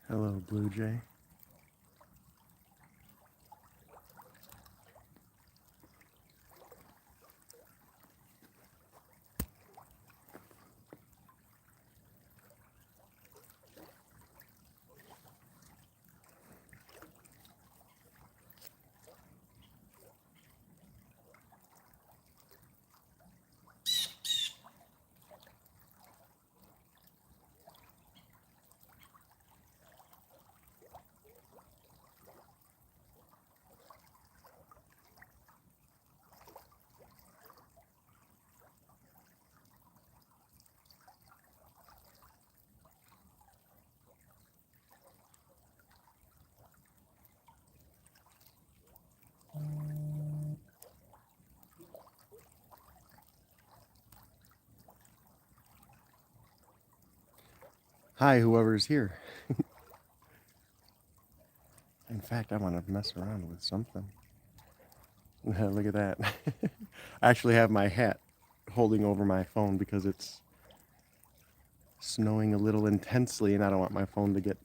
Hello, Blue Jay. Hi, whoever's here. In fact, I want to mess around with something. Look at that. I actually have my hat holding over my phone because it's snowing a little intensely and I don't want my phone to get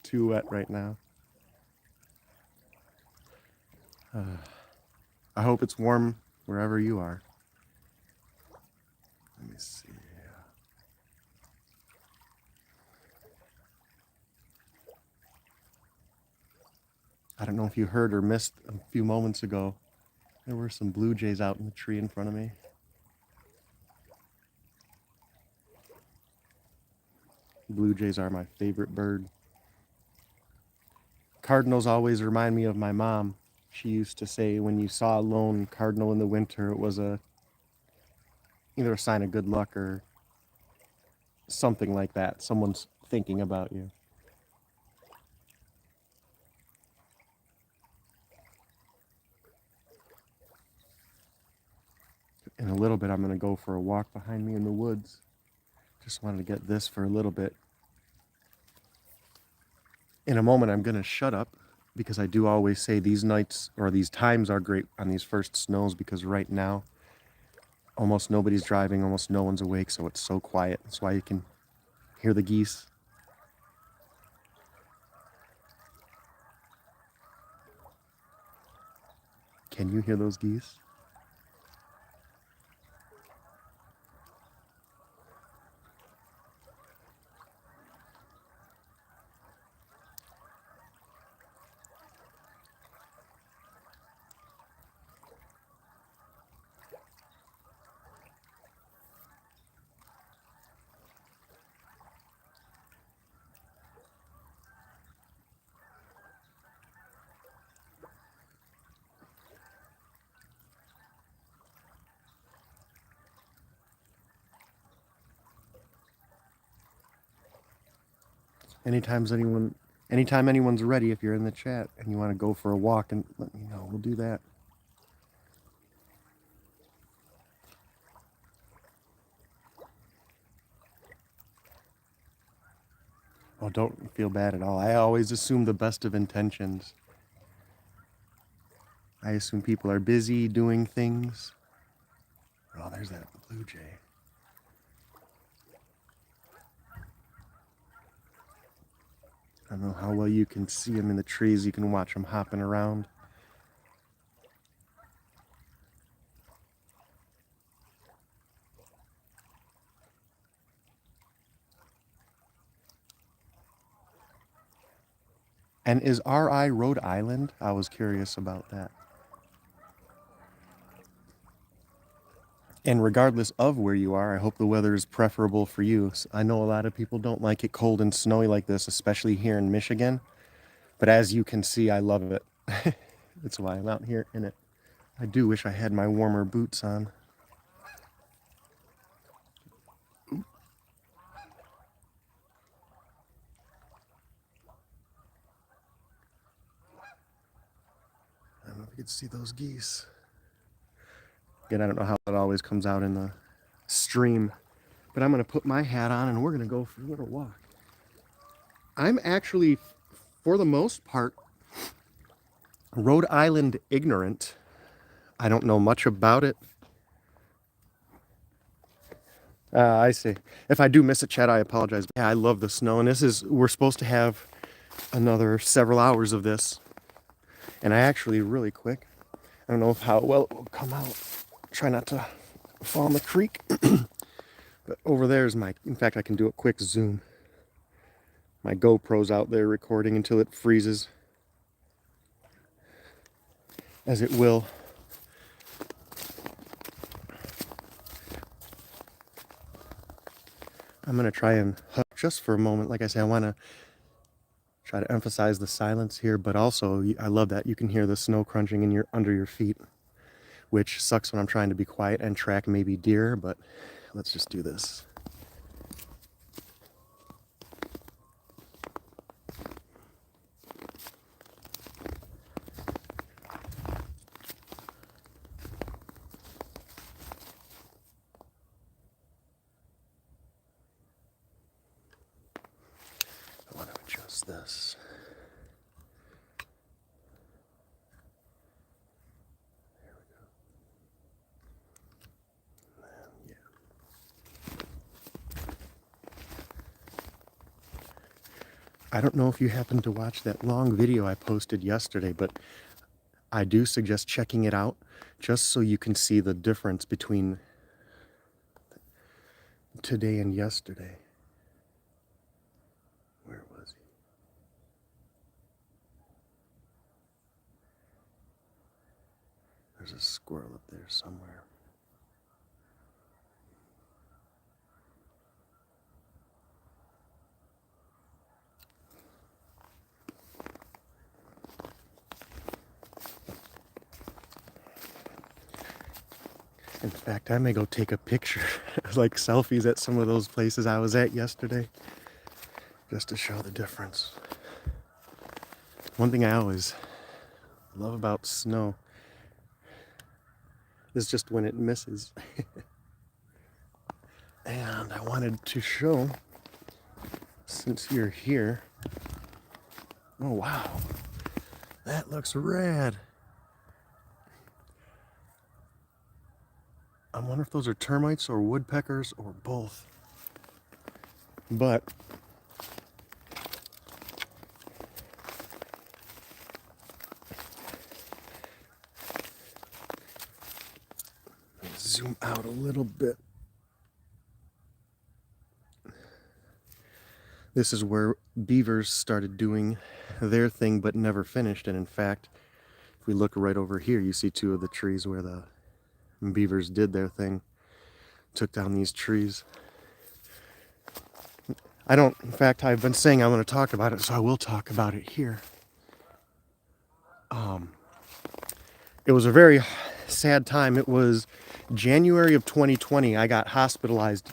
too wet right now. I hope it's warm wherever you are. Let me see. I don't know if you heard or missed a few moments ago. There were some blue jays out in the tree in front of me. Blue jays are my favorite bird. Cardinals always remind me of my mom. She used to say when you saw a lone cardinal in the winter, it was either a sign of good luck or something like that. Someone's thinking about you. In a little bit, I'm going to go for a walk behind me in the woods. Just wanted to get this for a little bit. In a moment, I'm going to shut up because I do always say these nights or these times are great on these first snows because right now, almost nobody's driving, almost no one's awake, so it's so quiet. That's why you can hear the geese. Can you hear those geese? Anytime anyone's ready, if you're in the chat and you want to go for a walk, and let me know. We'll do that. Oh, don't feel bad at all. I always assume the best of intentions. I assume people are busy doing things. Oh, there's that blue jay. I don't know how well you can see him in the trees. You can watch him hopping around. And is RI Rhode Island? I was curious about that. And regardless of where you are, I hope the weather is preferable for you. I know a lot of people don't like it cold and snowy like this, especially here in Michigan. But as you can see, I love it. That's why I'm out here in it. I do wish I had my warmer boots on. I don't know if you can see those geese. Again, I don't know how it always comes out in the stream, but I'm going to put my hat on and we're going to go for a little walk. I'm actually, for the most part, Rhode Island ignorant. I don't know much about it. I see. If I do miss a chat, I apologize. Yeah, I love the snow, and we're supposed to have another several hours of this. And I actually, really quick, I don't know how well it will come out. Try not to fall in the creek. But over there is my, in fact, I can do a quick zoom. My GoPro's out there recording until it freezes, as it will. I'm going to try and hush just for a moment. Like I say, I want to try to emphasize the silence here, but also I love that you can hear the snow crunching in under your feet, which sucks when I'm trying to be quiet and track maybe deer, but let's just do this. I want to adjust this. I don't know if you happened to watch that long video I posted yesterday, but I do suggest checking it out just so you can see the difference between today and yesterday. Where was he? There's a squirrel up there somewhere. In fact, I may go take a picture, like selfies at some of those places I was at yesterday, just to show the difference. One thing I always love about snow is just when it misses. And I wanted to show, since you're here, oh wow, that looks rad. I wonder if those are termites or woodpeckers or both. But zoom out a little bit. This is where beavers started doing their thing but never finished. And in fact, if we look right over here, you see two of the trees where the beavers did their thing, took down these trees. In fact, I've been saying I'm going to talk about it, so I will talk about it here. It was a very sad time. It was January of 2020. I got hospitalized.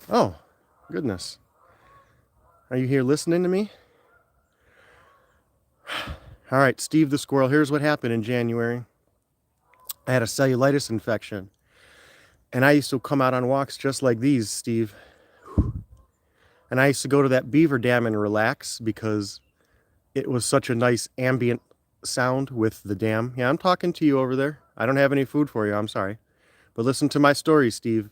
Oh, goodness. Are you here listening to me? All right, Steve the squirrel, here's what happened in January. I had a cellulitis infection. And I used to come out on walks just like these, Steve. And I used to go to that beaver dam and relax because it was such a nice ambient sound with the dam. Yeah, I'm talking to you over there. I don't have any food for you, I'm sorry. But listen to my story, Steve.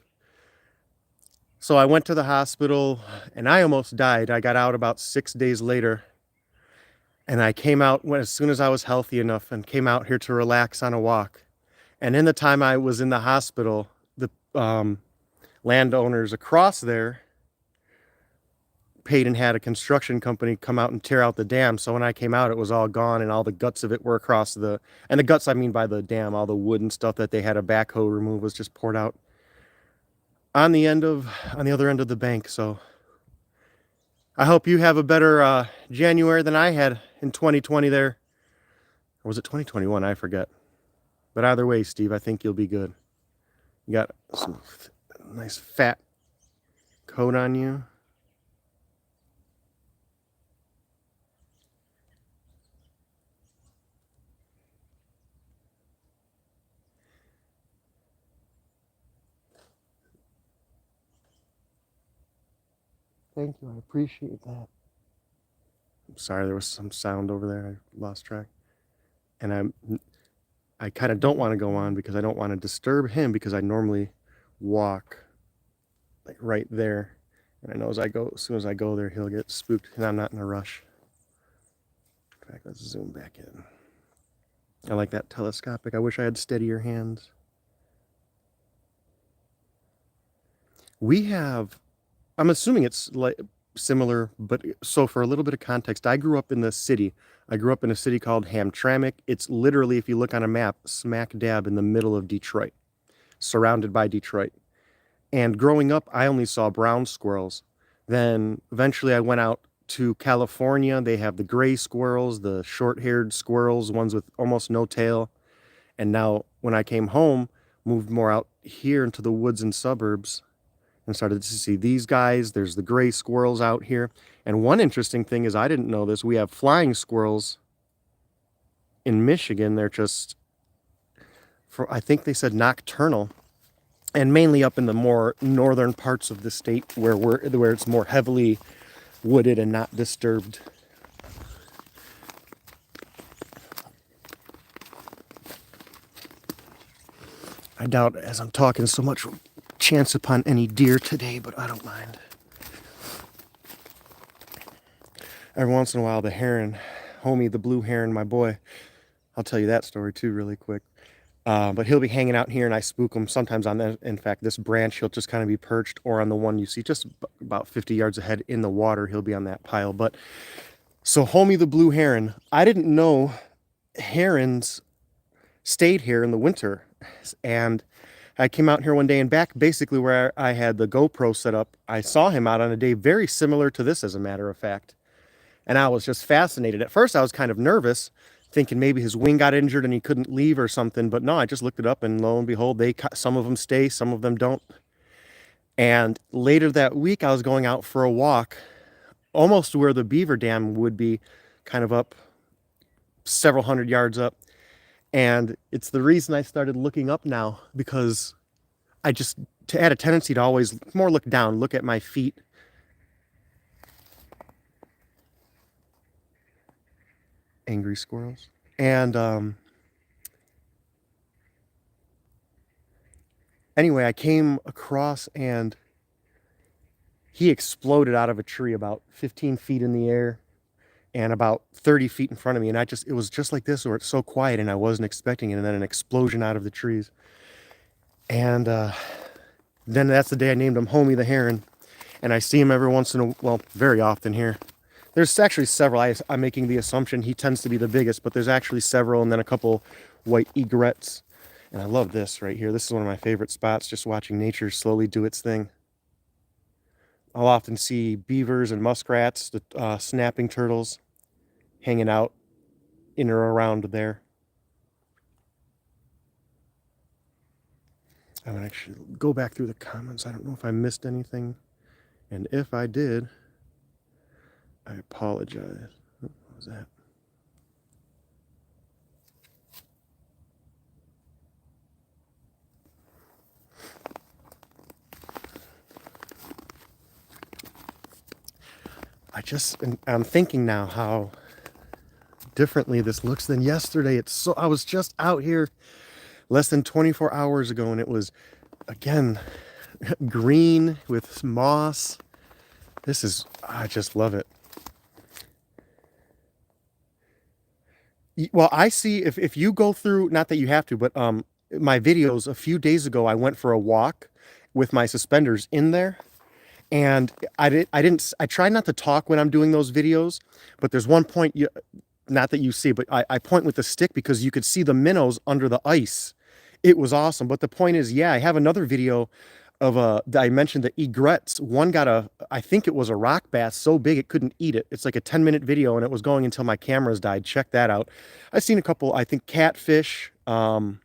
So I went to the hospital and I almost died. I got out about 6 days later. And I came out as soon as I was healthy enough and came out here to relax on a walk. And in the time I was in the hospital, the landowners across there paid and had a construction company come out and tear out the dam. So when I came out, it was all gone and all the guts of it were across and the guts I mean by the dam, all the wood and stuff that they had a backhoe remove was just poured out on the other end of the bank. So I hope you have a better January than I had in 2020 there. Or was it 2021? I forget. But either way, Steve, I think you'll be good. You got some nice fat coat on you. Thank you, I appreciate that. I'm sorry, there was some sound over there. I lost track. And I kind of don't want to go on because I don't want to disturb him because I normally walk like right there. And I know as soon as I go there, he'll get spooked and I'm not in a rush. fact, let's zoom back in. I like that telescopic. I wish I had steadier hands. We have, I'm assuming it's like similar, but so for a little bit of context, I grew up in the city. I grew up in a city called Hamtramck. It's literally, if you look on a map, smack dab in the middle of Detroit, surrounded by Detroit. And growing up, I only saw brown squirrels. Then eventually I went out to California. They have the gray squirrels, the short-haired squirrels, ones with almost no tail. And now when I came home, moved more out here into the woods and suburbs and started to see these guys. There's the gray squirrels out here. And one interesting thing is, I didn't know this, we have flying squirrels in Michigan. They're just, I think they said nocturnal, and mainly up in the more northern parts of the state where it's more heavily wooded and not disturbed. I doubt, as I'm talking so much, chance upon any deer today, but I don't mind. Every once in a while, the heron, homie, the blue heron, my boy, I'll tell you that story too really quick. But he'll be hanging out here and I spook him sometimes on that. In fact, this branch, he'll just kind of be perched, or on the one you see just about 50 yards ahead in the water, he'll be on that pile. But so homie, the blue heron, I didn't know herons stayed here in the winter. And I came out here one day, and back basically where I had the GoPro set up, I saw him out on a day very similar to this, as a matter of fact. And I was just fascinated. At first, I was kind of nervous, thinking maybe his wing got injured and he couldn't leave or something. But no, I just looked it up, and lo and behold, some of them stay, some of them don't. And later that week, I was going out for a walk, almost where the beaver dam would be, kind of up several hundred yards up. And it's the reason I started looking up now, because I just had a tendency to always more look down, look at my feet. Angry squirrels. And anyway, I came across, and he exploded out of a tree about 15 feet in the air and about 30 feet in front of me. And it was just like this, where it's so quiet and I wasn't expecting it. And then an explosion out of the trees. And then that's the day I named him Homie the Heron. And I see him every once in a, well, very often here. There's actually several. I'm making the assumption he tends to be the biggest, but there's actually several, and then a couple white egrets. And I love this right here. This is one of my favorite spots, just watching nature slowly do its thing. I'll often see beavers and muskrats, the snapping turtles, hanging out in or around there. I'm going to actually go back through the comments. I don't know if I missed anything. And if I did, I apologize. What was that? I'm thinking now how differently this looks than yesterday. I was just out here less than 24 hours ago, and it was, again, green with moss. I just love it. Well, I see, if you go through, not that you have to, but my videos a few days ago, I went for a walk with my suspenders in there. And I try not to talk when I'm doing those videos, but there's one point, not that you see, but I point with the stick because you could see the minnows under the ice. It was awesome. But the point is, yeah, I have another video of I mentioned the egrets. One got I think it was a rock bass so big it couldn't eat it. It's like a 10-minute video, and it was going until my cameras died. Check that out. I've seen a couple, I think, catfish and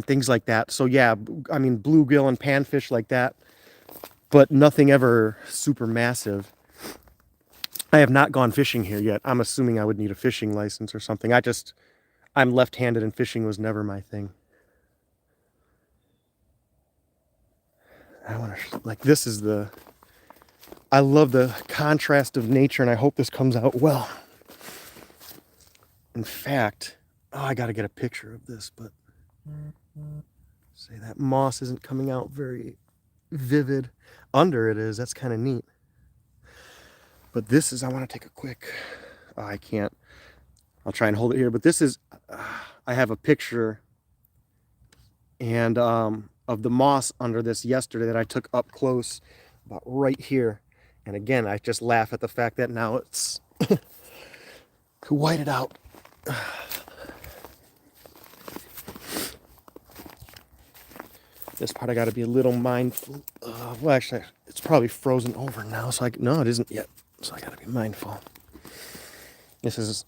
things like that. So yeah, I mean, bluegill and panfish like that, but nothing ever super massive. I have not gone fishing here yet. I'm assuming I would need a fishing license or something. I'm left-handed, and fishing was never my thing. I love the contrast of nature, and I hope this comes out well. In fact, I got to get a picture of this, but say that moss isn't coming out very vivid. Under it is. That's kind of neat. But I want to take a quick, I can't. I'll try and hold it here, but this is, I have a picture and of the moss under this yesterday that I took up close, about right here. And again, I just laugh at the fact that now it's whited out. This part I got to be a little mindful. Well, actually, it's probably frozen over now, so no, it isn't yet. So I got to be mindful. This is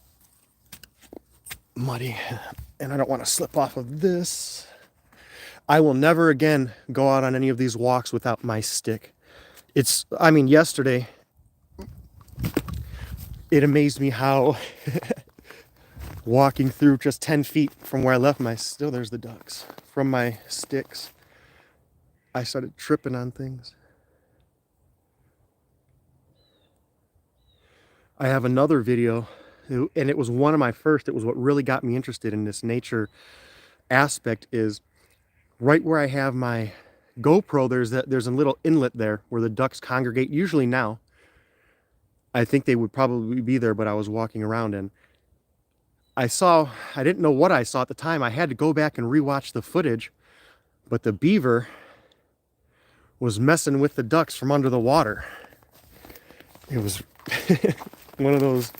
muddy, and I don't want to slip off of this. I will never again go out on any of these walks without my stick. I mean, yesterday, it amazed me how walking through just 10 feet from where I left there's the ducks, from my sticks, I started tripping on things. I have another video, and it was one of my first. It was what really got me interested in this nature aspect. Is right where I have my GoPro, there's a little inlet there where the ducks congregate. Usually now, I think they would probably be there, but I was walking around and I didn't know what I saw at the time. I had to go back and rewatch the footage, but the beaver was messing with the ducks from under the water. It was one of those,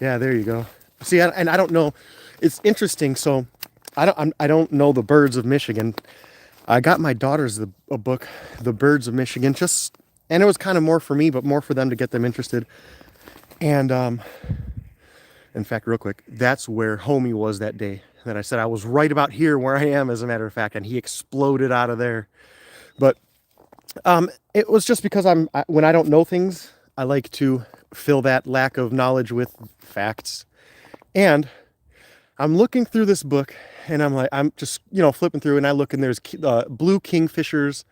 yeah, there you go. See, and I don't know, it's interesting. So I don't know the birds of Michigan. I got my daughters a book, The Birds of Michigan, and it was kind of more for me, but more for them to get them interested. And in fact, real quick, that's where Homie was that day that I said I was right about here where I am, as a matter of fact, and he exploded out of there. But it was just because when I don't know things, I like to fill that lack of knowledge with facts. And I'm looking through this book, and I'm just, flipping through, and I look, and there's blue kingfishers,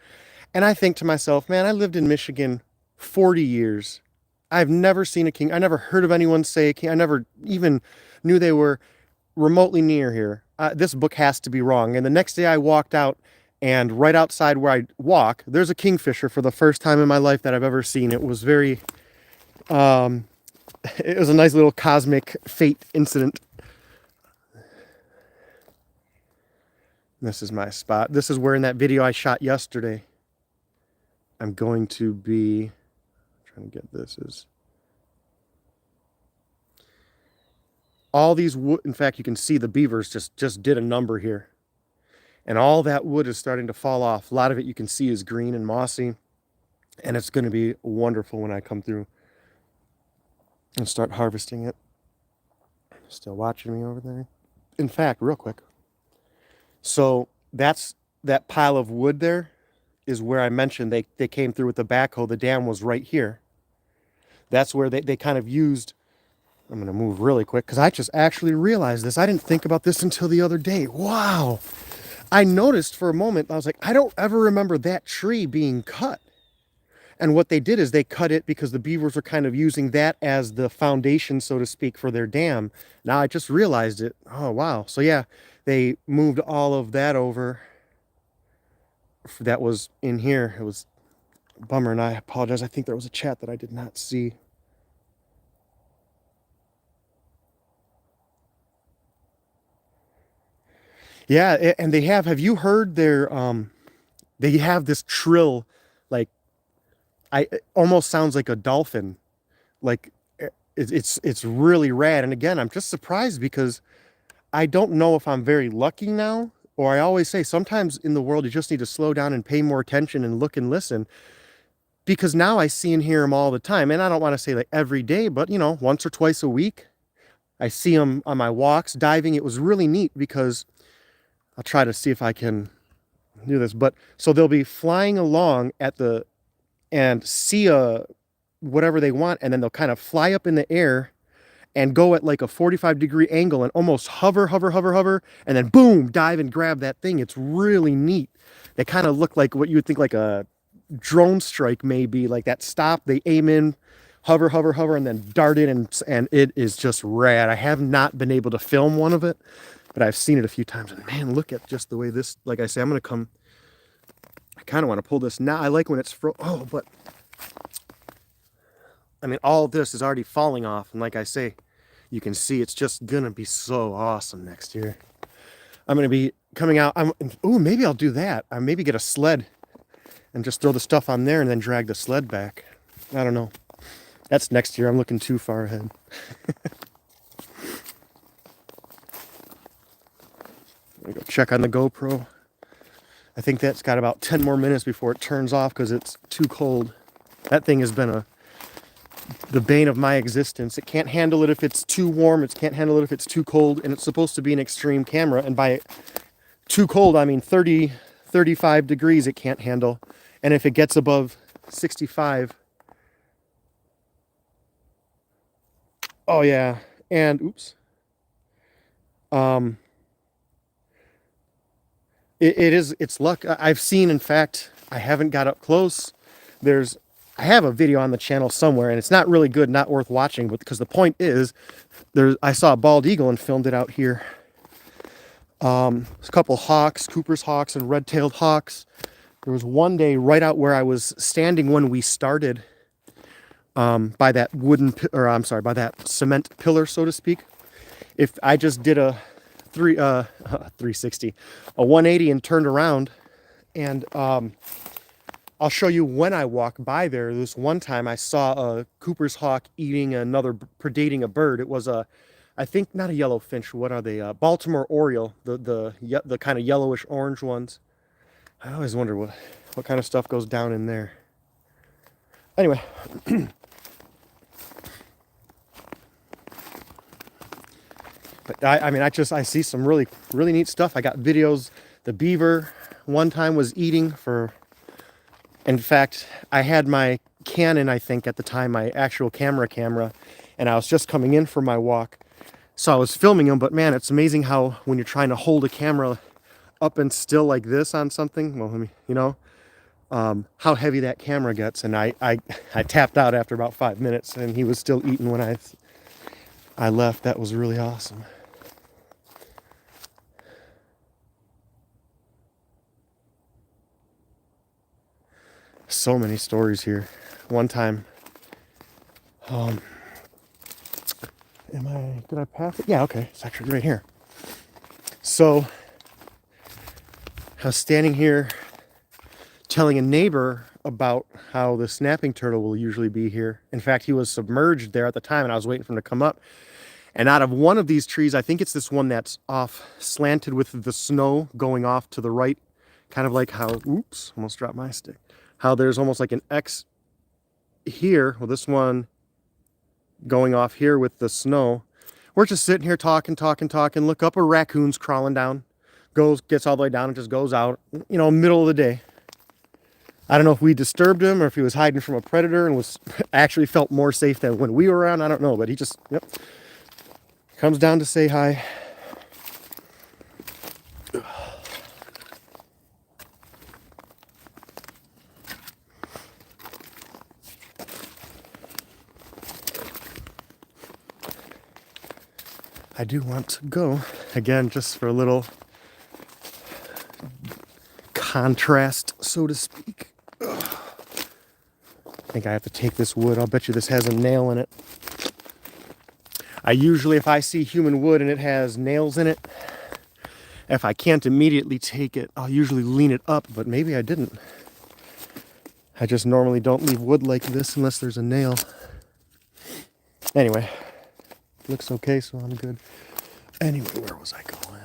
and I think to myself, man, I lived in Michigan 40 years. I've never seen a king. I never heard of anyone say a king. I never even knew they were remotely near here. This book has to be wrong. And the next day I walked out, and right outside where I walk, there's a kingfisher for the first time in my life that I've ever seen. It was it was a nice little cosmic fate incident. This is my spot. This is where in that video I shot yesterday, I'm going to be trying to get this is all these wood. In fact, you can see the beavers just did a number here. And all that wood is starting to fall off. A lot of it you can see is green and mossy. And it's going to be wonderful when I come through and start harvesting it. Still watching me over there. In fact, real quick. So that pile of wood there is where I mentioned they came through with the backhoe. The dam was right here. That's where they kind of used. I'm going to move really quick because I just actually realized this. I didn't think about this until the other day. Wow. I noticed for a moment, I was like, I don't ever remember that tree being cut. And what they did is they cut it because the beavers were kind of using that as the foundation, so to speak, for their dam. Now I just realized it. Oh, wow. So yeah, they moved all of that over. That was in here. It was a bummer, and I apologize. I think there was a chat that I did not see. Yeah, and have you heard they have this trill, like, it almost sounds like a dolphin. Like, it's really rad. And again, I'm just surprised because I don't know if I'm very lucky now, or I always say sometimes in the world you just need to slow down and pay more attention and look and listen, because now I see and hear them all the time. And I don't want to say like every day, but once or twice a week, I see them on my walks diving. It was really neat because I'll try to see if I can do this. But so they'll be flying along and see whatever they want, and then they'll kind of fly up in the air and go at like a 45-degree angle and almost hover, and then boom, dive and grab that thing. It's really neat. They kind of look like what you would think like a drone strike, maybe like that stop. They aim in, hover, and then dart in, and it is just rad. I have not been able to film one of it, but I've seen it a few times, and man, look at just the way this, like I say, I kind of want to pull this now. I like when it's but I mean, all this is already falling off. And like I say, you can see it's just gonna be so awesome next year. I'm gonna be coming out. Oh, maybe I'll do that. I maybe get a sled and just throw the stuff on there and then drag the sled back. I don't know. That's next year. I'm looking too far ahead. Let me go check on the GoPro. I think that's got about 10 more minutes before it turns off because it's too cold. That thing has been the bane of my existence. It can't handle it if it's too warm. It can't handle it if it's too cold. And it's supposed to be an extreme camera. And by too cold, I mean 30, 35 degrees it can't handle. And if it gets above 65, oh yeah, and oops. It's luck. I've seen, in fact, I haven't got up close. I have a video on the channel somewhere, and it's not really good, not worth watching, but because the point is, I saw a bald eagle and filmed it out here. There's a couple hawks, Cooper's hawks and red-tailed hawks. There was one day right out where I was standing when we started, by that by that cement pillar, so to speak. If I just did a 360, a 180 and turned around, and I'll show you when I walk by there. This one time I saw a Cooper's hawk predating a bird. It was I think not a yellow finch. What are they? Baltimore Oriole, the kind of yellowish orange ones. I always wonder what kind of stuff goes down in there. Anyway. But I see some really, really neat stuff. I got videos. The beaver one time was eating for, in fact, I had my Canon, I think at the time, my actual camera, and I was just coming in for my walk. So I was filming him, but man, it's amazing how when you're trying to hold a camera up and still like this on something, well, how heavy that camera gets. And I tapped out after about 5 minutes, and he was still eating when I left. That was really awesome. So many stories here. One time, did I pass it? Yeah, okay, it's actually right here. So, I was standing here telling a neighbor about how the snapping turtle will usually be here. In fact, he was submerged there at the time, and I was waiting for him to come up. And out of one of these trees, I think it's this one that's off, slanted with the snow going off to the right, kind of like how, oops, almost dropped my stick. How there's almost like an X here, well, this one going off here with the snow. We're just sitting here talking, look up, a raccoon's crawling down, gets all the way down and just goes out, middle of the day. I don't know if we disturbed him or if he was hiding from a predator and was actually felt more safe than when we were around. I don't know, but he just, comes down to say hi. I do want to go, again, just for a little contrast, so to speak. Ugh. I think I have to take this wood. I'll bet you this has a nail in it. I usually, if I see human wood and it has nails in it, if I can't immediately take it, I'll usually lean it up, but maybe I didn't. I just normally don't leave wood like this unless there's a nail. Anyway. Looks okay, so I'm good. Anyway, where was I going?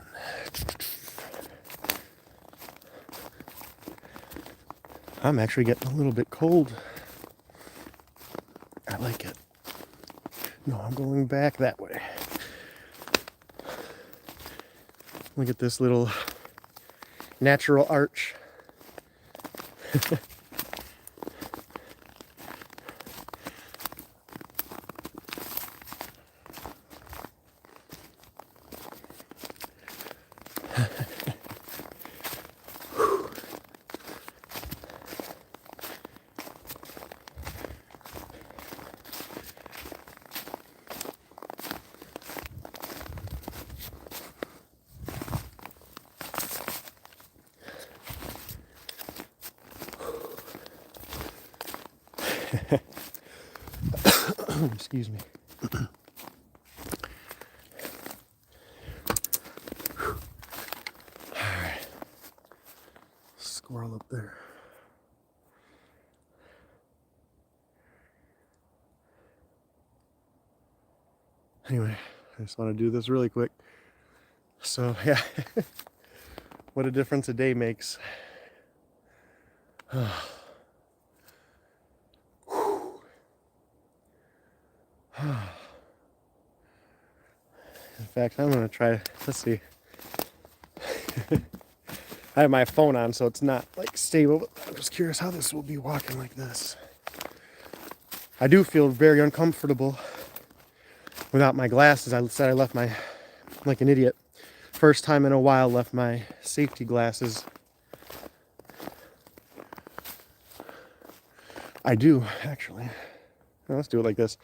I'm actually getting a little bit cold. I like it. No, I'm going back that way. Look at this little natural arch. Excuse me. there. Anyway, I just want to do this really quick. So yeah, what a difference a day makes. In fact, I'm gonna try, let's see. I have my phone on, so it's not like stable, but I'm just curious how this will be walking like this. I do feel very uncomfortable without my glasses. I said I left my, like an idiot, first time in a while left my safety glasses. I do, actually. Well, let's do it like this.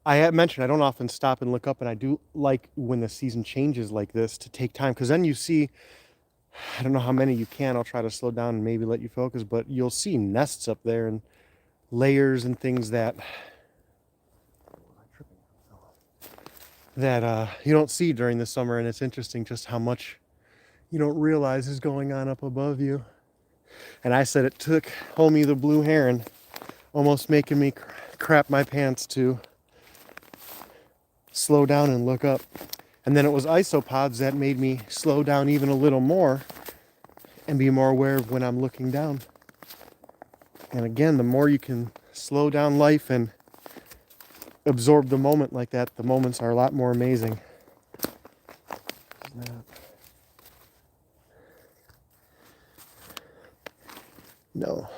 I had mentioned I don't often stop and look up, and I do like when the season changes like this to take time, because then you see, I don't know how many you can, I'll try to slow down and maybe let you focus, but you'll see nests up there and layers and things that you don't see during the summer, and it's interesting just how much you don't realize is going on up above you. And I said it took homie the blue heron almost making me crap my pants to slow down and look up. And then it was isopods that made me slow down even a little more and be more aware of when I'm looking down. And again, the more you can slow down life and absorb the moment like that, the moments are a lot more amazing. No.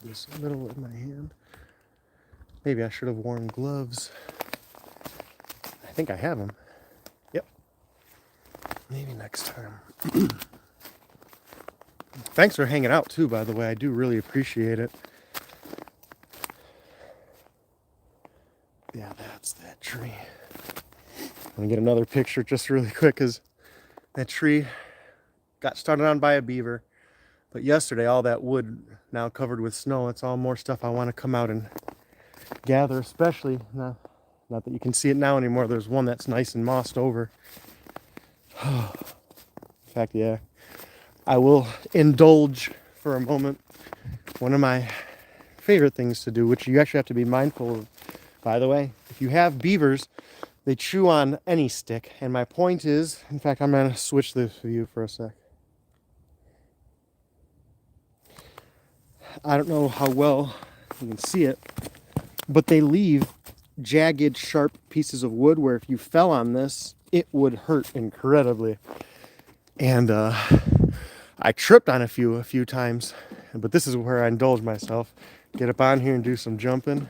This a little in my hand. Maybe I should have worn gloves. I think I have them. Yep. Maybe next time. Thanks for hanging out too, by the way. I do really appreciate it. Yeah, that's that tree. I'm gonna get another picture just really quick, because that tree got started on by a beaver. But yesterday, all that wood now covered with snow, it's all more stuff I want to come out and gather, especially, not that you can see it now anymore, there's one that's nice and mossed over. In fact, yeah, I will indulge for a moment one of my favorite things to do, which you actually have to be mindful of, by the way. If you have beavers, they chew on any stick, and my point is, in fact, I'm going to switch this view for a sec. I don't know how well you can see it, but they leave jagged, sharp pieces of wood where if you fell on this, it would hurt incredibly. And I tripped on a few times, but this is where I indulge myself. Get up on here and do some jumping.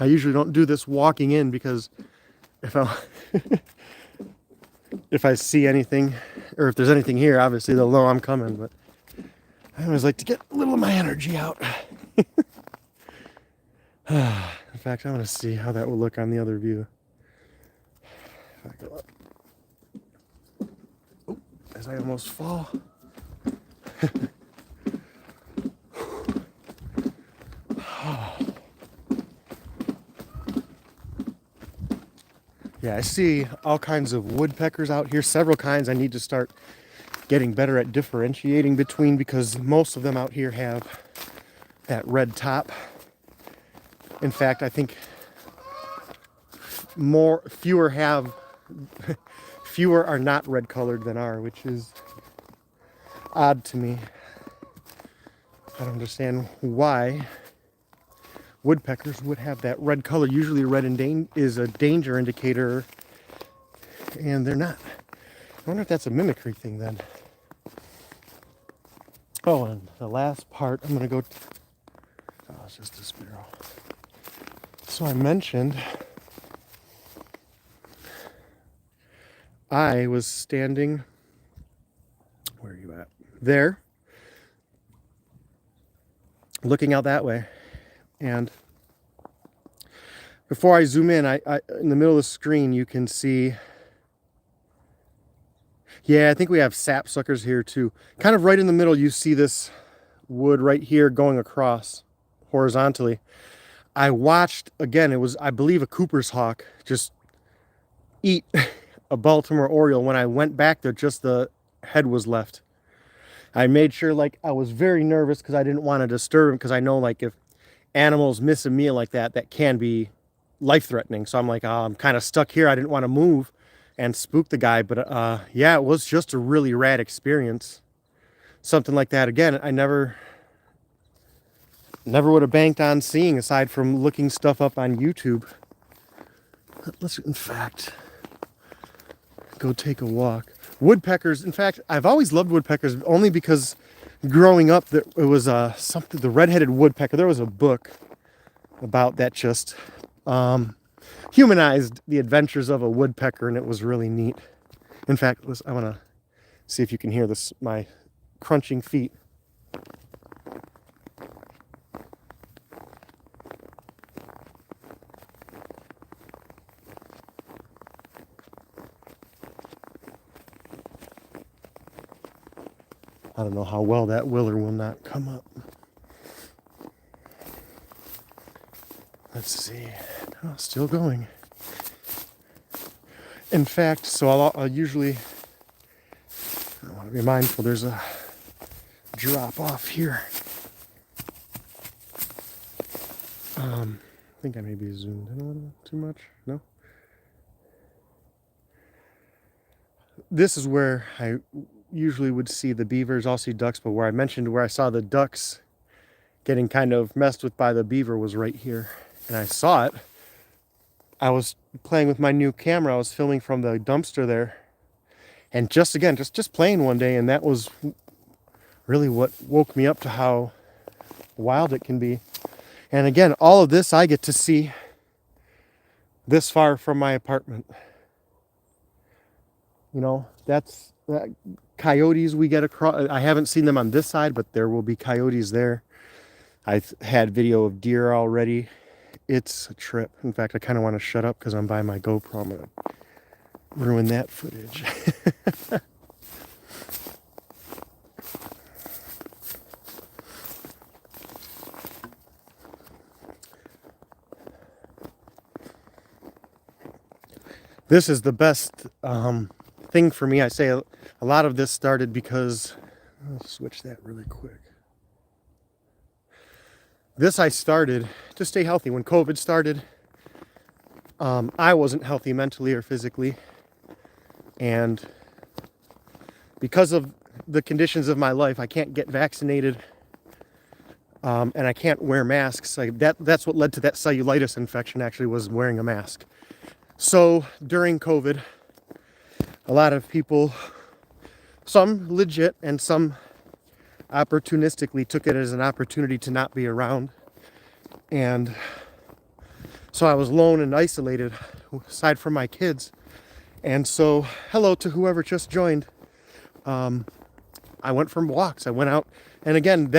I usually don't do this walking in, because if I see anything, or if there's anything here, obviously they'll know I'm coming, but I always like to get a little of my energy out. In fact, I want to see how that will look on the other view. If I go up. Oh, as I almost fall. Yeah, I see all kinds of woodpeckers out here, several kinds I need to start getting better at differentiating between, because most of them out here have that red top. In fact, I think fewer are not red colored than are, which is odd to me. I don't understand why woodpeckers would have that red color. Usually red is a danger indicator, and they're not. I wonder if that's a mimicry thing then. Oh, and the last part, I'm gonna go, oh, it's just a sparrow. So I mentioned I was standing, where are you at? There, looking out that way. And before I zoom in, I in the middle of the screen, you can see, yeah, I think we have sapsuckers here too. Kind of right in the middle, you see this wood right here going across. horizontally. I watched, again, it was, I believe, a Cooper's hawk just eat a Baltimore Oriole. When I went back there, just the head was left. I made sure, like, I was very nervous because I didn't want to disturb him, because I know, like, if animals miss a meal like that, that can be life-threatening. So I'm like, oh, I'm kind of stuck here. I didn't want to move and spook the guy. But yeah, it was just a really rad experience. Something like that, again, I never would have banked on seeing, aside from looking stuff up on YouTube. Let's, in fact, go take a walk. Woodpeckers, in fact, I've always loved woodpeckers, only because growing up, it was something, the red-headed woodpecker. There was a book about that, just humanized the adventures of a woodpecker, and it was really neat. In fact, I want to see if you can hear this, my crunching feet. I don't know how well that will or will not come up. Let's see. Oh, still going. In fact, so I'll usually, I want to be mindful, there's a drop off here. I think I may be zoomed in a little too much. No? This is where I usually would see the beavers. I'll see ducks, but where I mentioned where I saw the ducks getting kind of messed with by the beaver was right here. And I saw it. I was playing with my new camera. I was filming from the dumpster there. And just playing one day, and that was really what woke me up to how wild it can be. And again, all of this I get to see this far from my apartment. You know, that's coyotes we get across. I haven't seen them on this side, but there will be coyotes there. I've had video of deer already. It's a trip. In fact, I kind of want to shut up because I'm by my GoPro. I'm going to ruin that footage. This is the best thing for me. I say a lot of this started because, I'll switch that really quick. This I started to stay healthy. When COVID started, I wasn't healthy mentally or physically. And because of the conditions of my life, I can't get vaccinated. And I can't wear masks. That's what led to that cellulitis infection, actually, was wearing a mask. So during COVID, a lot of people, some legit and some opportunistically, took it as an opportunity to not be around. And so I was alone and isolated, aside from my kids. And so, hello to whoever just joined. I went for walks. I went out, and again,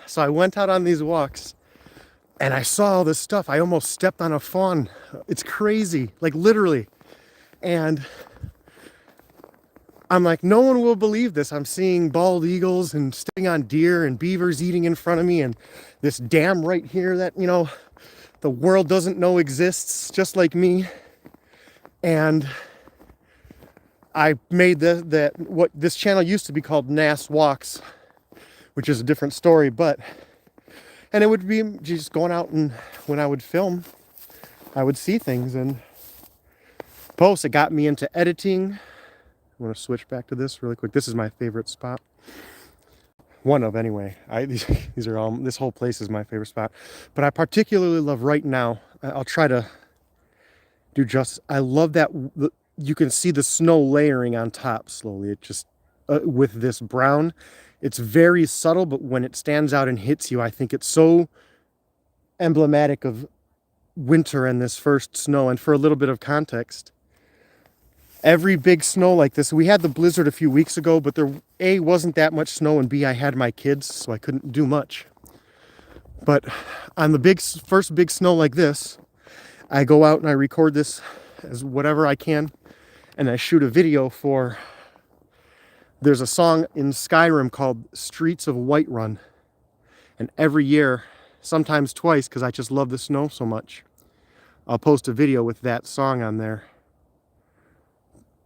so I went out on these walks, and I saw all this stuff. I almost stepped on a fawn. It's crazy, like literally. And I'm like, no one will believe this. I'm seeing bald eagles and stepping on deer and beavers eating in front of me, and this dam right here that, you know, the world doesn't know exists, just like me. And I made what this channel used to be called Nass Walks, which is a different story, and it would be just going out, and when I would film, I would see things and post. It got me into editing. I want to switch back to this really quick. This is my favorite spot. One of, anyway. These are all, this whole place is my favorite spot. But I particularly love right now, I'll try to do justice. I love that you can see the snow layering on top slowly. It just, with this brown, it's very subtle, but when it stands out and hits you, I think it's so emblematic of winter and this first snow. And for a little bit of context, every big snow like this, we had the blizzard a few weeks ago, but there, A, wasn't that much snow, and B, I had my kids, so I couldn't do much. But on the first big snow like this, I go out and I record this as whatever I can, and I shoot a video for, there's a song in Skyrim called Streets of Whiterun, and every year sometimes twice, because I just love the snow so much. I'll post a video with that song on there.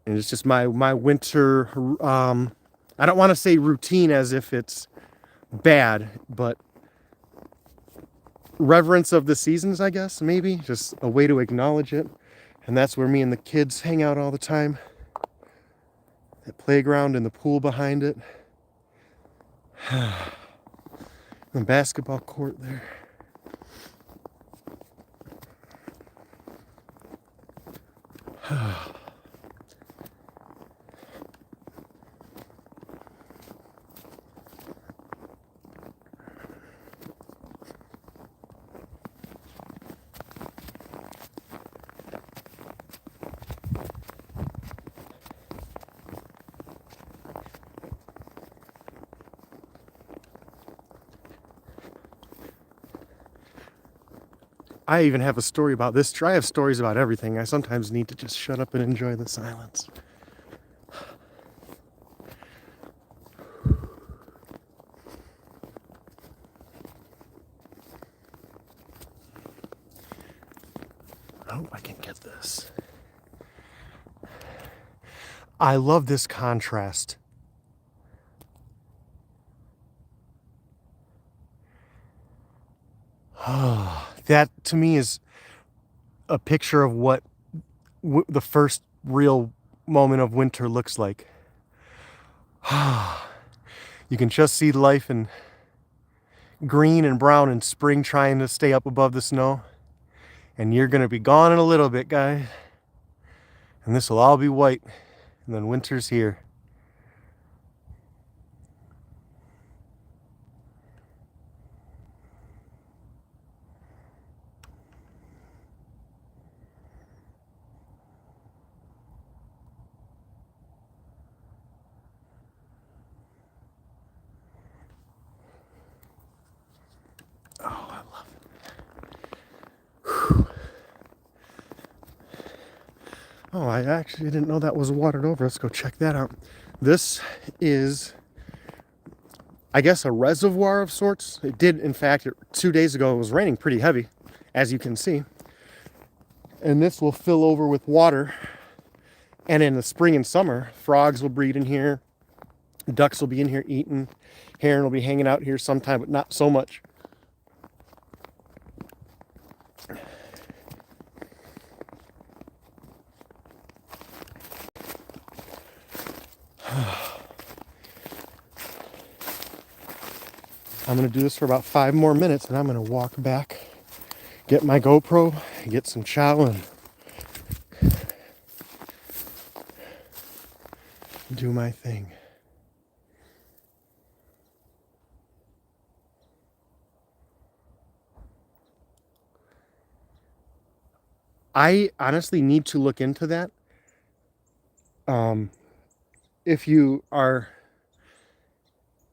And it's just my winter, I don't want to say routine as if it's bad, but reverence of the seasons, I guess, maybe. Just a way to acknowledge it. And that's where me and the kids hang out all the time. That playground and the pool behind it. The basketball court there. I even have a story about this. I have stories about everything. I sometimes need to just shut up and enjoy the silence. I hope I can get this. I love this contrast. That to me is a picture of what the first real moment of winter looks like. You can just see life in green and brown in spring trying to stay up above the snow. And you're going to be gone in a little bit, guys. And this will all be white. And then winter's here. Oh, I love it. Whew. Oh, I actually didn't know that was watered over. Let's go check that out. This is, I guess, a reservoir of sorts. It did, in fact, 2 days ago, it was raining pretty heavy, as you can see. And this will fill over with water. And in the spring and summer, frogs will breed in here. Ducks will be in here eating. Heron will be hanging out here sometime, but not so much. I'm going to do this for about 5 more minutes, and I'm going to walk back, get my GoPro, get some chow, and do my thing. I honestly need to look into that. If you are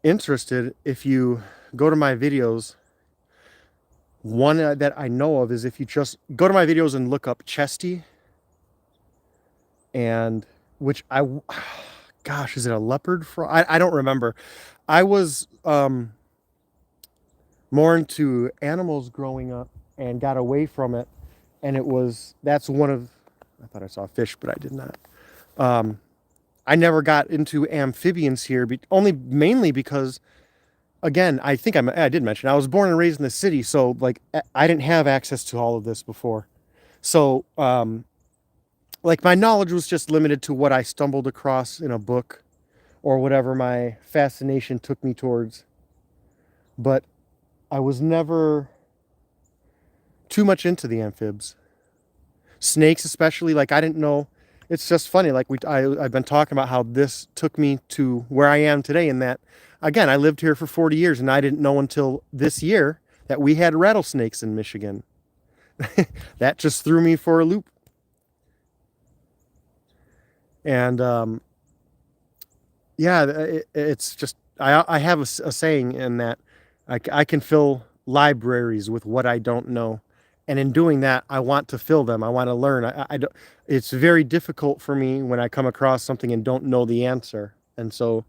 interested, if you go to my videos, one that I know of is if you just go to my videos and look up Chesty, and which gosh, is it a leopard frog? I don't remember. I was more into animals growing up and got away from it, and that's one of, I thought I saw a fish, but I did not. I never got into amphibians here, only mainly because, again, I think I did mention, I was born and raised in the city, so like I didn't have access to all of this before. So like my knowledge was just limited to what I stumbled across in a book or whatever my fascination took me towards. But I was never too much into the amphibs. Snakes especially, like I didn't know. It's just funny, like I've been talking about how this took me to where I am today, in that, again, I lived here for 40 years and I didn't know until this year that we had rattlesnsnakes in Michigan. That just threw me for a loop. And yeah, it's just, I have a saying in that I can fill libraries with what I don't know. And in doing that, I want to fill them. I want to learn. I don't, it's very difficult for me when I come across something and don't know the answer. And so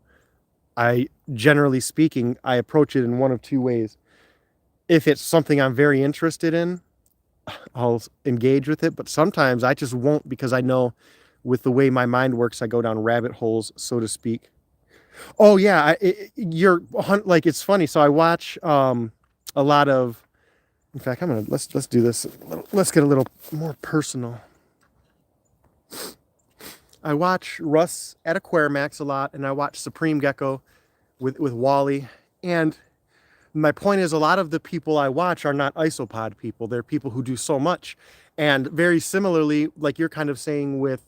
generally speaking, I approach it in one of two ways. if it's something I'm very interested in, I'll engage with it. But sometimes I just won't, because I know with the way my mind works, I go down rabbit holes, so to speak. Oh yeah, like, it's funny. So I watch a lot of. In fact, let's do this. Let's get a little more personal. I watch Russ at Aquarimax a lot, and I watch Supreme Gecko with Wally. And my point is, a lot of the people I watch are not isopod people. They're people who do so much. And very similarly, like you're kind of saying with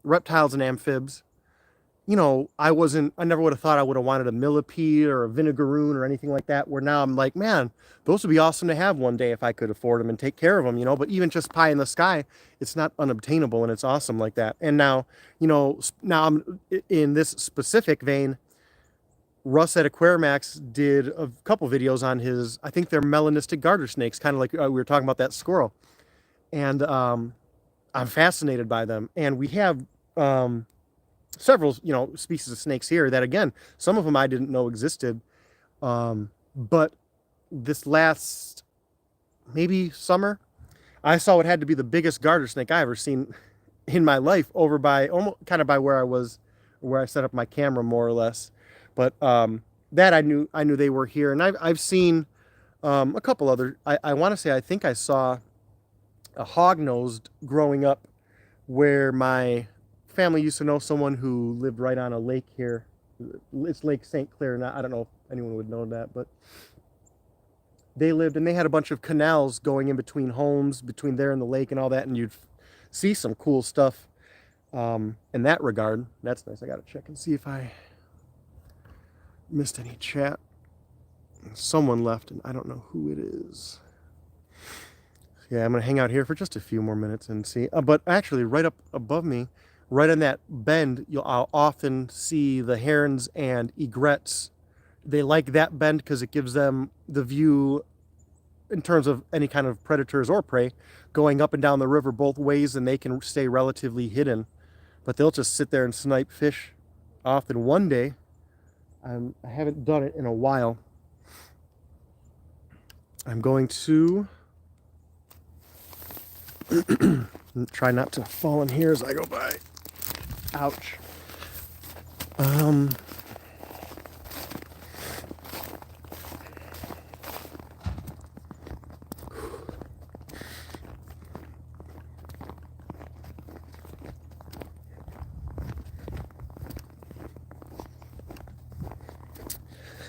reptiles and amphibs, I never would have thought I would have wanted a millipede or a vinegaroon or anything like that, where now I'm like, man, those would be awesome to have one day if I could afford them and take care of them, but even just pie in the sky, it's not unobtainable, and it's awesome like that. And now I'm in this specific vein. Russ at Aquarimax did a couple videos on I think they're melanistic garter snakes, kind of like we were talking about that squirrel. And I'm fascinated by them. And we have several, species of snakes here that, again, some of them I didn't know existed. But this last, maybe summer, I saw what had to be the biggest garter snake I ever seen in my life, over by almost kind of by where I set up my camera, more or less. But that I knew they were here, and I've seen a couple other. I want to say, I think I saw a hog-nosed growing up, where my family used to know someone who lived right on a lake here. It's Lake St. Clair. I don't know if anyone would know that, but they lived, and they had a bunch of canals going in between homes, between there and the lake and all that, and you'd see some cool stuff in that regard. That's nice. I gotta check and see if I missed any chat. Someone left, and I don't know who it is. Yeah, I'm gonna hang out here for just a few more minutes and see. But actually, right up above me, right on that bend, I'll often see the herons and egrets. They like that bend because it gives them the view, in terms of any kind of predators or prey, going up and down the river both ways, and they can stay relatively hidden. But they'll just sit there and snipe fish. Often one day, I haven't done it in a while, I'm going to try not to fall in here as I go by. Ouch.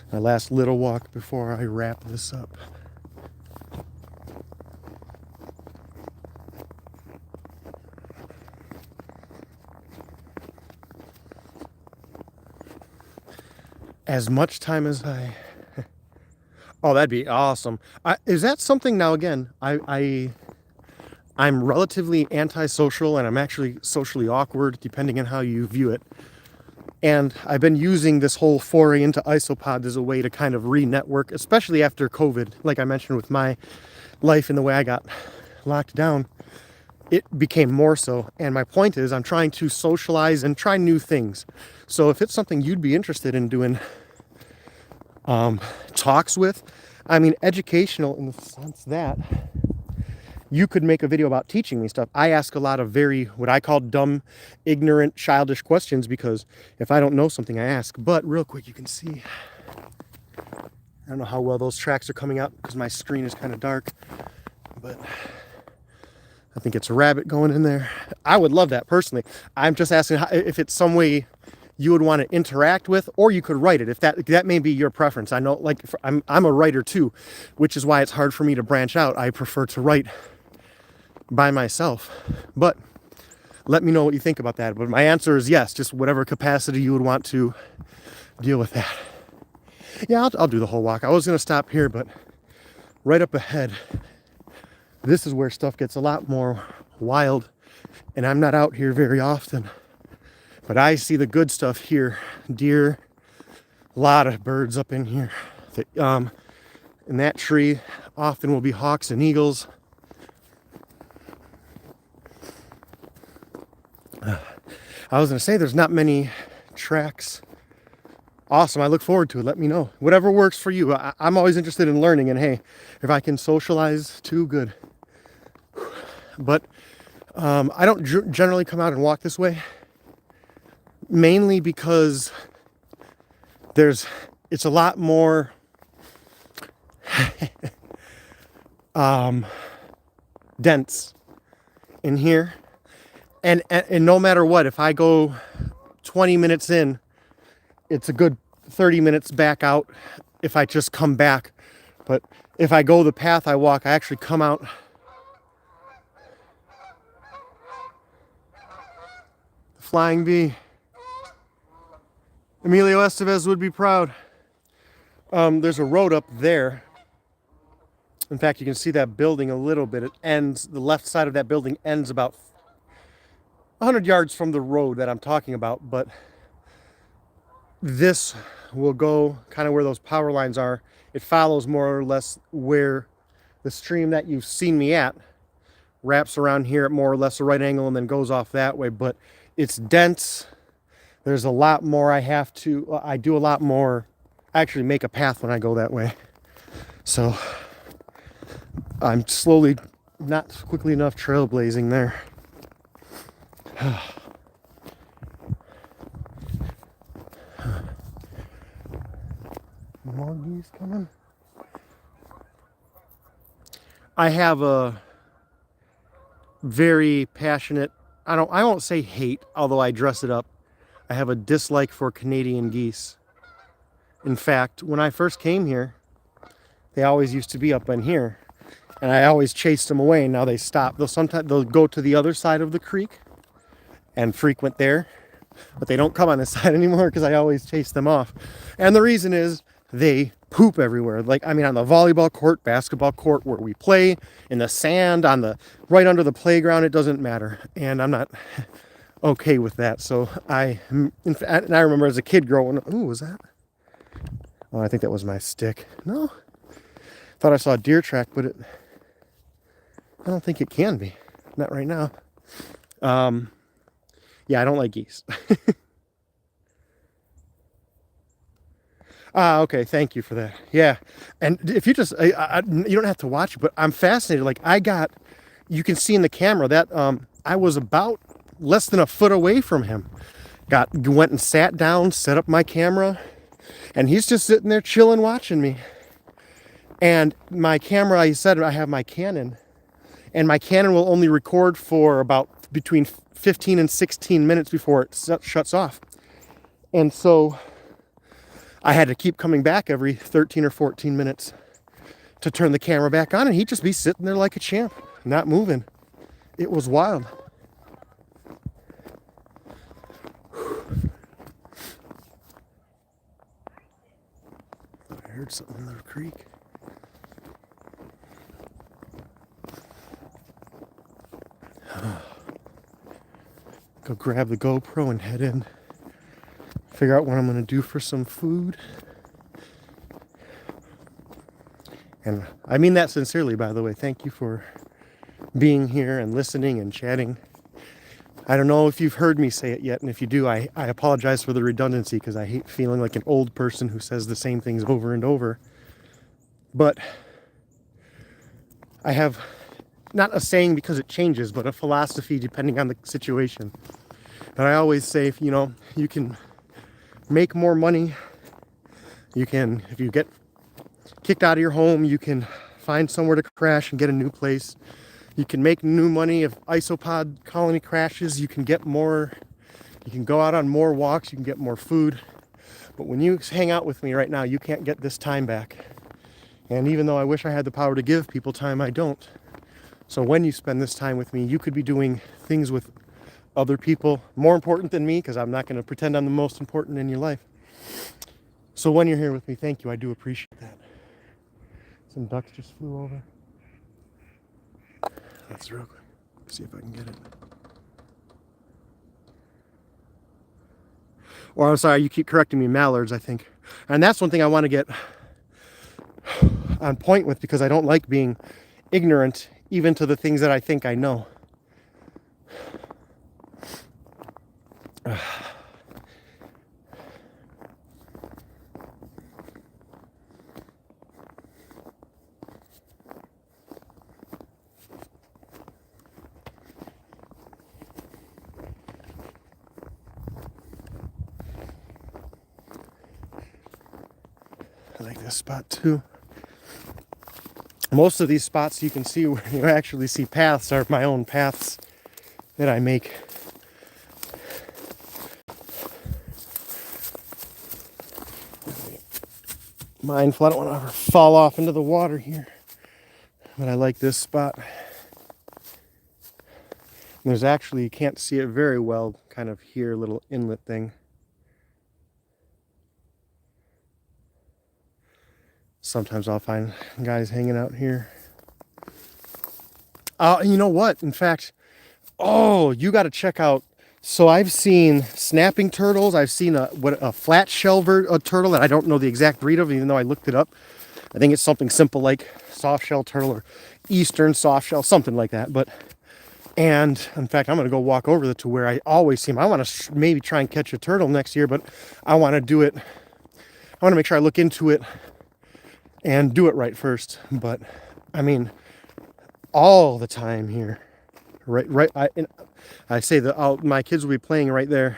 My last little walk before I wrap this up. As much time as oh, that'd be awesome. Is that something, now again, I'm relatively antisocial, and I'm actually socially awkward, depending on how you view it. And I've been using this whole foray into isopods as a way to kind of re-network, especially after COVID. Like I mentioned, with my life and the way I got locked down, it became more so. And my point is, I'm trying to socialize and try new things. So if it's something you'd be interested in doing talks with, I mean, educational in the sense that you could make a video about teaching me stuff. I ask a lot of very, what I call dumb, ignorant, childish questions, because if I don't know something, I ask. But real quick, you can see, I don't know how well those tracks are coming out because my screen is kind of dark, but I think it's a rabbit going in there. I would love that personally. I'm just asking if it's some way you would want to interact with, or you could write it, if that may be your preference. I know, like, I'm a writer too, which is why it's hard for me to branch out. I prefer to write by myself. But let me know what you think about that. But my answer is yes, just whatever capacity you would want to deal with that. Yeah, I'll do the whole walk. I was going to stop here, but right up ahead, this is where stuff gets a lot more wild, and I'm not out here very often. But I see the good stuff here. Deer, a lot of birds up in here. In that tree often will be hawks and eagles. I was going to say, there's not many tracks Awesome. I look forward to it. Let me know. Whatever works for you. I'm always interested in learning, and hey, if I can socialize too, good. But I don't generally come out and walk this way, mainly because it's a lot more dense in here. And no matter what, if I go 20 minutes in, it's a good 30 minutes back out if I just come back. But if I go the path I walk, I actually come out. The flying bee. Emilio Estevez would be proud. There's a road up there. In fact, you can see that building a little bit. It ends, the left side of that building ends about 100 yards from the road that I'm talking about. But this will go kind of where those power lines are. It follows more or less where the stream that you've seen me at wraps around here at more or less a right angle and then goes off that way. But it's dense. There's a lot more I do a lot more. I actually make a path when I go that way. So I'm slowly, not quickly enough, trailblazing there. More geese coming. I have a very passionate, I won't say hate, although I dress it up. I have a dislike for Canadian geese. In fact, when I first came here, they always used to be up in here, and I always chased them away. And now they stop. They'll go to the other side of the creek and frequent there, but they don't come on this side anymore because I always chase them off. And the reason is they poop everywhere. Like, I mean, on the volleyball court, basketball court where we play, in the sand, right under the playground, it doesn't matter. And I'm not okay with that. So I remember as a kid growing up, ooh, was that? Oh, I think that was my stick. No, thought I saw a deer track, but I don't think it can be. Not right now. Yeah, I don't like geese. Okay, thank you for that. Yeah, and if you just, you don't have to watch it, but I'm fascinated. Like you can see in the camera that I was about less than a foot away from him. Went and sat down, set up my camera, and he's just sitting there chilling, watching me. And my camera, I said I have my Canon, and my Canon will only record for about between 15 and 16 minutes before it shuts off. And so I had to keep coming back every 13 or 14 minutes to turn the camera back on, and he'd just be sitting there like a champ, not moving. It was wild. I heard something in the creek. Go grab the GoPro and head in. Figure out what I'm going to do for some food. And I mean that sincerely, by the way. Thank you for being here and listening and chatting. I don't know if you've heard me say it yet, and if you do, I apologize for the redundancy because I hate feeling like an old person who says the same things over and over. But I have not a saying because it changes, but a philosophy depending on the situation. And I always say, you can make more money. If you get kicked out of your home, you can find somewhere to crash and get a new place. You can make new money if isopod colony crashes. You can get more. You can go out on more walks. You can get more food. But when you hang out with me right now, you can't get this time back. And even though I wish I had the power to give people time, I don't. So when you spend this time with me, you could be doing things with other people more important than me, because I'm not going to pretend I'm the most important in your life. So when you're here with me, thank you. I do appreciate that. Some ducks just flew over. That's real quick. See if I can get it. Or I'm sorry, you keep correcting me, mallards, I think. And that's one thing I want to get on point with, because I don't like being ignorant even to the things that I think I know. like this spot too. Most of these spots you can see where you actually see paths are my own paths that I make. Mindful, I don't want to ever fall off into the water here. But I like this spot. There's actually, you can't see it very well, kind of here, a little inlet thing. Sometimes I'll find guys hanging out here. You know what? In fact, oh, you got to check out. So I've seen snapping turtles. I've seen a flat shell turtle that I don't know the exact breed of, even though I looked it up. I think it's something simple like soft shell turtle or eastern soft shell, something like that. And in fact, I'm going to go walk over to where I always see them. I want to maybe try and catch a turtle next year, but I want to do it. I want to make sure I look into it and do it right first. But I mean, all the time here, right. I say that my kids will be playing right there,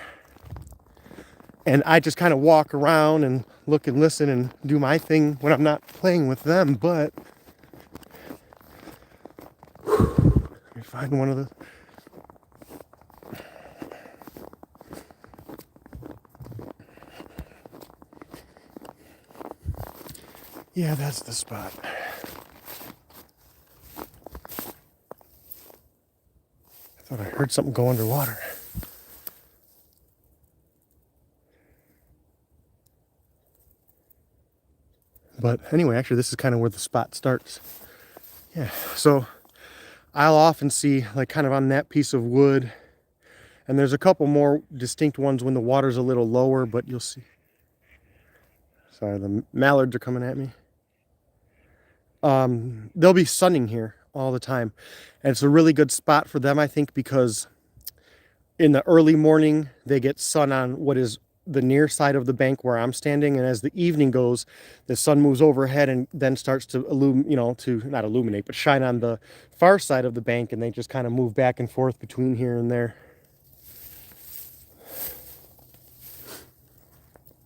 and I just kind of walk around and look and listen and do my thing when I'm not playing with them. But let me find one of the. Yeah, that's the spot. I thought I heard something go underwater. But anyway, actually, this is kind of where the spot starts. Yeah, so I'll often see, like, kind of on that piece of wood, and there's a couple more distinct ones when the water's a little lower, but you'll see. Sorry, the mallards are coming at me. They'll be sunning here all the time, and it's a really good spot for them, I think, because in the early morning they get sun on what is the near side of the bank where I'm standing, and as the evening goes, the sun moves overhead and then starts to not illuminate, but shine on the far side of the bank, and they just kind of move back and forth between here and there.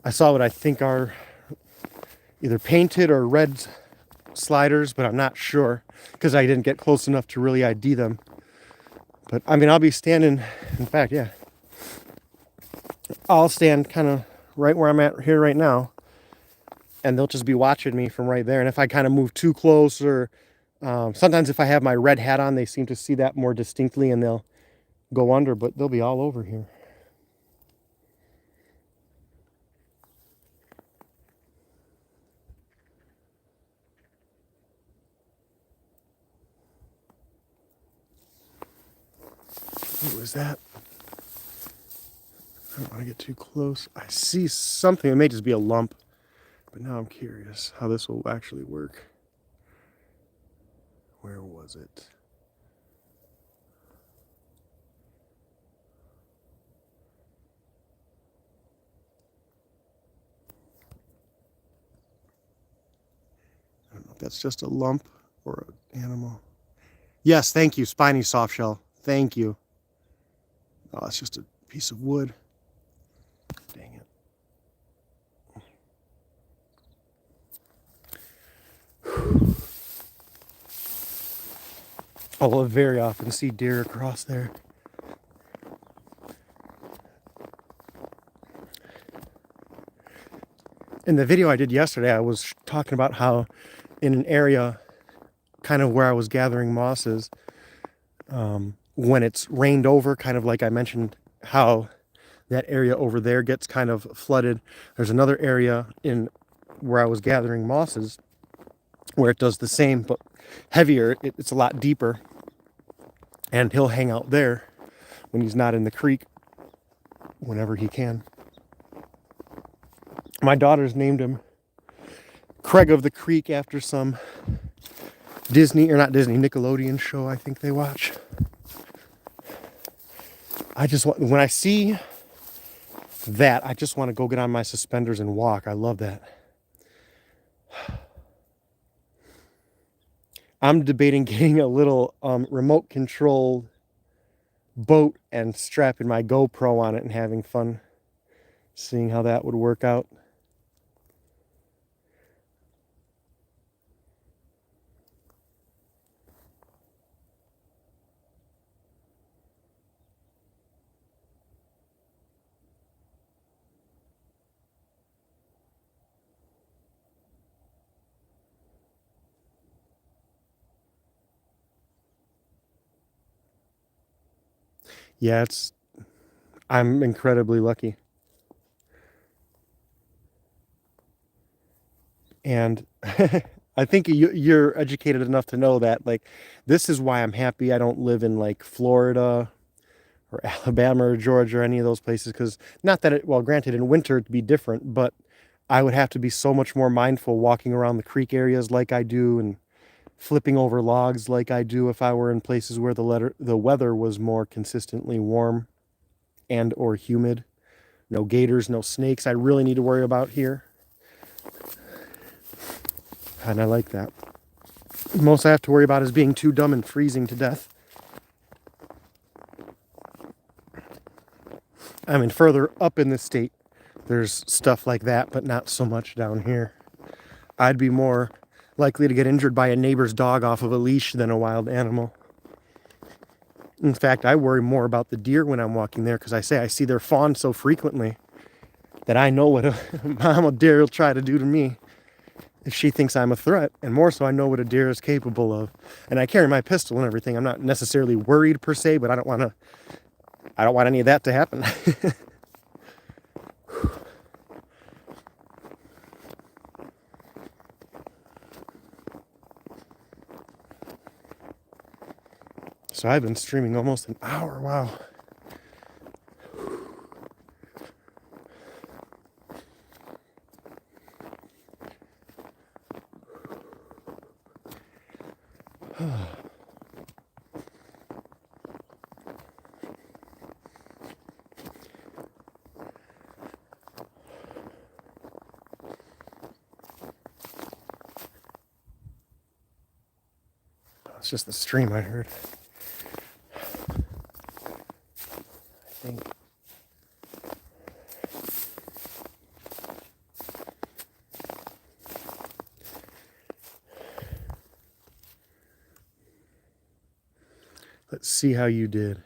I saw what I think are either painted or red sliders, but I'm not sure because I didn't get close enough to really ID them. But I mean, I'll be standing, in fact, yeah, I'll stand kind of right where I'm at here right now, and they'll just be watching me from right there. And if I kind of move too close, or sometimes if I have my red hat on, they seem to see that more distinctly and they'll go under, but they'll be all over here. What was that? I don't want to get too close. I see something. It may just be a lump, but now I'm curious how this will actually work. Where was it? I don't know if that's just a lump or an animal. Yes, thank you, spiny soft shell. Thank you. Oh, it's just a piece of wood. Dang it. I will very often see deer across there. In the video I did yesterday, I was talking about how in an area kind of where I was gathering mosses, when it's rained over, kind of like I mentioned how that area over there gets kind of flooded. There's another area in where I was gathering mosses where it does the same, but heavier. It's a lot deeper, and he'll hang out there when he's not in the creek whenever he can. My daughter's named him Craig of the Creek after some Nickelodeon show I think they watch. When I see that, I just want to go get on my suspenders and walk. I love that. I'm debating getting a little remote controlled boat and strapping my GoPro on it and having fun seeing how that would work out. Yeah, I'm incredibly lucky. And I think you're educated enough to know that, like, this is why I'm happy I don't live in like Florida or Alabama or Georgia or any of those places. Because not that it, well, granted, in winter it'd be different, but I would have to be so much more mindful walking around the creek areas like I do and flipping over logs like I do if I were in places where the weather was more consistently warm and or humid. No gators, no snakes I really need to worry about here. And I like that. Most I have to worry about is being too dumb and freezing to death. I mean, further up in the state, there's stuff like that, but not so much down here. I'd be more likely to get injured by a neighbor's dog off of a leash than a wild animal. In fact, I worry more about the deer when I'm walking there because I see their fawn so frequently that I know what a mama deer will try to do to me if she thinks I'm a threat. And more so, I know what a deer is capable of. And I carry my pistol and everything. I'm not necessarily worried per se, but I don't want any of that to happen. So I've been streaming almost an hour. Wow. It's just the stream I heard. I think. Let's see how you did.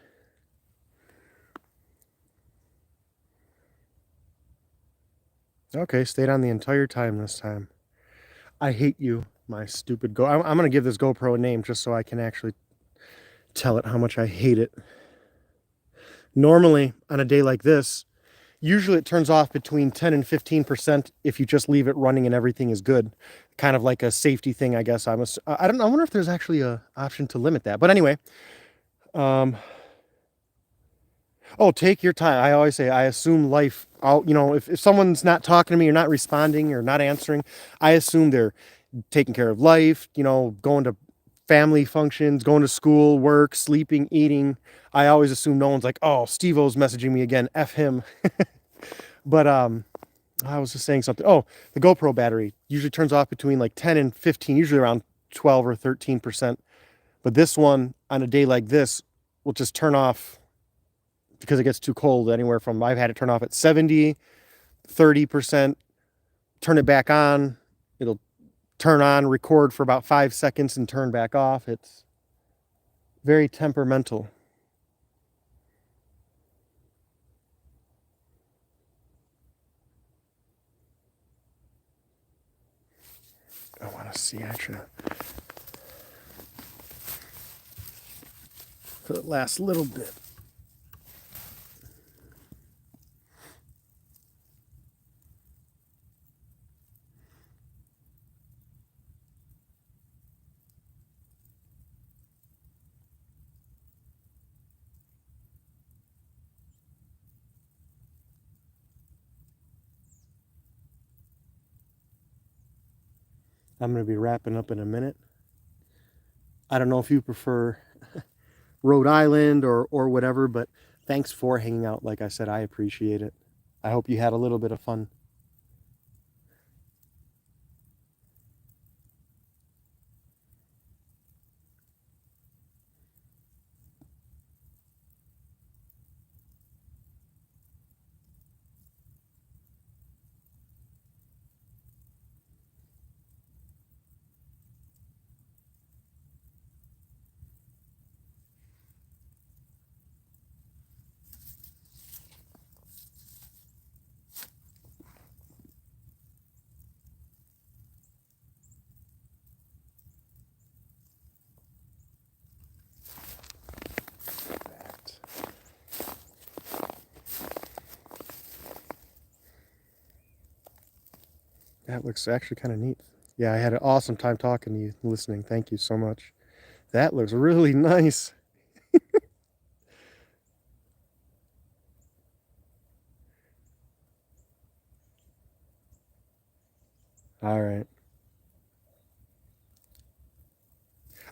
Okay, stayed on the entire time this time. I hate you, my stupid Go. I'm going to give this GoPro a name just so I can actually tell it how much I hate it. Normally, on a day like this, usually it turns off between 10 and 15% if you just leave it running and everything is good. Kind of like a safety thing, I guess. I don't know. I wonder if there's actually a option to limit that. But anyway, oh, take your time. I always say I assume life. If someone's not talking to me or not responding or not answering, I assume they're taking care of life, going to family functions, going to school, work, sleeping, eating. I always assume no one's like, oh, Steve-O's messaging me again. F him. But I was just saying something. Oh, the GoPro battery usually turns off between like 10 and 15, usually around 12 or 13%. But this one on a day like this will just turn off because it gets too cold anywhere from, I've had it turn off at 70, 30%, turn it back on. It'll turn on, record for about 5 seconds and turn back off. It's very temperamental. I want to see actually. For the last little bit. I'm going to be wrapping up in a minute. I don't know if you prefer Rhode Island or whatever, but thanks for hanging out. Like I said, I appreciate it. I hope you had a little bit of fun. That looks actually kind of neat. Yeah, I had an awesome time talking to you, listening. Thank you so much. That looks really nice. All right.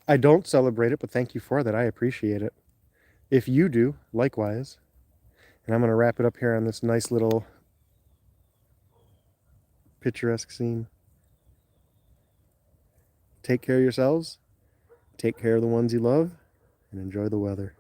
I don't celebrate it, but thank you for that. I appreciate it. If you do, likewise. And I'm going to wrap it up here on this nice little picturesque scene. Take care of yourselves, take care of the ones you love, and enjoy the weather.